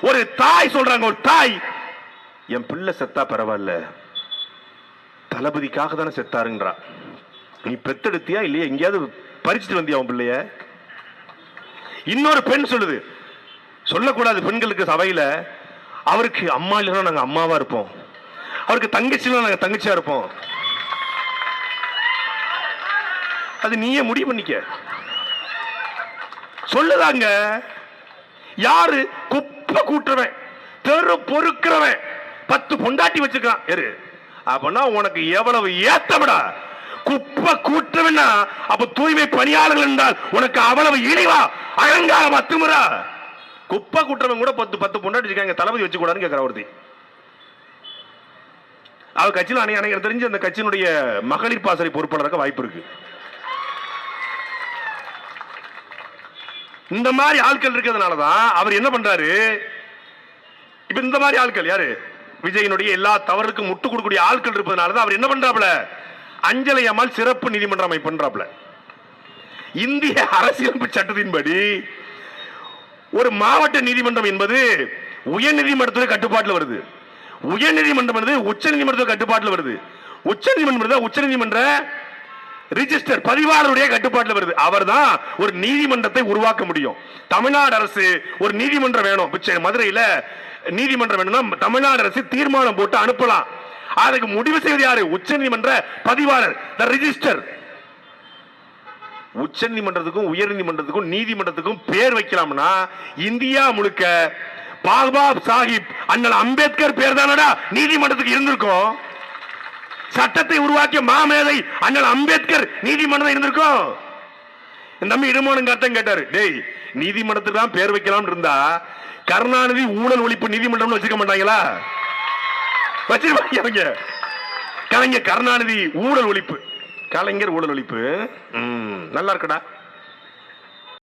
ஒரு தாய் சொல்றாங்க, ஒரு தாய், என் பிள்ளை செத்தா பரவாயில்ல, தளபதிக்காக தானே செத்தாருன்றா. நீ பெத்தெடுத்தியா இல்லையா, எங்கேயாவது பறிச்சுட்டு வந்தியா உன் பிள்ளைய? இன்னொரு பெண் சொல்லுது, சொல்லக்கூடாது பெண்களுக்கு சபையில, அவருக்கு அம்மா இல்லைன்னா நாங்க அம்மாவா இருப்போம், அவருக்கு தங்கச்சி இல்லைன்னா நாங்க தங்கச்சியா இருப்போம். அது நீயே முடிவு பண்ணிக்க. சொல்லுதாங்க. யாரு? குப்பை கூட்டுறவன், தெரு பொறுக்கிறவன், 10 பொண்டாட்டி வச்சிருக்கான். அப்பனா உனக்கு எவ்வளவு ஏத்தமடா? குப்பை கூட்டுறவனா? அப்ப தூய்மை பணியாளர்கள் என்றால் உனக்கு அவ்வளவு இழிவா, அகங்காரம், அத்துமுறா? குப்பை கூட்டுறவன் கூட 10 பொண்டாட்டி வச்சிருக்காங்க, தளபதி வச்சு கூடாதுன்னு கேட்கிற ஒருத்தி. அவ கட்சியில் எனக்கு தெரிஞ்சு அந்த கட்சியினுடைய மகளிர் பாசறை பொறுப்பாளருக்கு வாய்ப்பு இருக்கு. இந்த மாதிரி ஆட்கள் இருக்கிறதுனாலதான் அவர் என்ன பண்றாரு, இப்ப இந்த மாதிரி ஆட்கள் யாரு, விஜயனுடைய எல்லா தவறுக்கும் முட்டு கொடுக்கக்கூடிய ஆட்கள் இருப்பதனாலதான் அவர் என்ன பண்றாப்ல, அஞ்சலை அம்மாள் சிறப்பு நீதிமன்றம் அமைப்புன்றாப்ல. இந்திய அரசியலமைப்பு சட்டத்தின்படி ஒரு மாவட்ட நீதிமன்றம் என்பது உயர் நீதிமன்றத்துடைய கட்டுப்பாட்டில் வருது, உயர் நீதிமன்றம் என்பது உச்ச நீதிமன்றத்துடைய கட்டுப்பாட்டில் வருது, உச்ச நீதிமன்றம் உச்ச நீதிமன்ற ரிஜிஸ்டர் பதிவாளருடைய கட்டுப்பாட்டில் வருது. அவர் தான் ஒரு நீதிமன்றத்தை உருவாக்க முடியும். தமிழ்நாடு அரசு ஒரு நீதிமன்றம் வேணும், மதுரையில நீதிமன்றம் வேணும்னா தமிழ்நாடு அரசு தீர்மானம் போட்டு அனுப்பலாம். அதுக்கு முடிவு செய்வது யாரு? உச்ச நீதிமன்ற பதிவாளர், ரிஜிஸ்டர். உச்ச நீதிமன்றத்துக்கும் உயர் நீதிமன்றத்துக்கும் நீதிமன்றத்துக்கும் பேர் வைக்கலாம்னா இந்தியா முழுக்க பாபா சாஹிப் அண்ணல் அம்பேத்கர் பேர் தானடா நீதிமன்றத்துக்கு இருந்திருக்கும். சட்டத்தை உருவாக்கிய மாமேதை அண்ணல் அம்பேத்கர் நீதிமன்றம் இருந்திருக்கும். தம்பி இடுமானம் கட்டம் கேட்டாரு, டேய் நீதிமன்றத்துக்கு தான் பேர் வைக்கலாம் இருந்தா கருணாநிதி ஊழல் ஒழிப்பு நீதிமன்றம் வச்சிருக்க மாட்டாங்களா? வச்சிருப்பாங்க. கலைஞர் கருணாநிதி ஊழல் ஒழிப்பு, கலைஞர் ஊழல் ஒழிப்பு நல்லா இருக்கடா.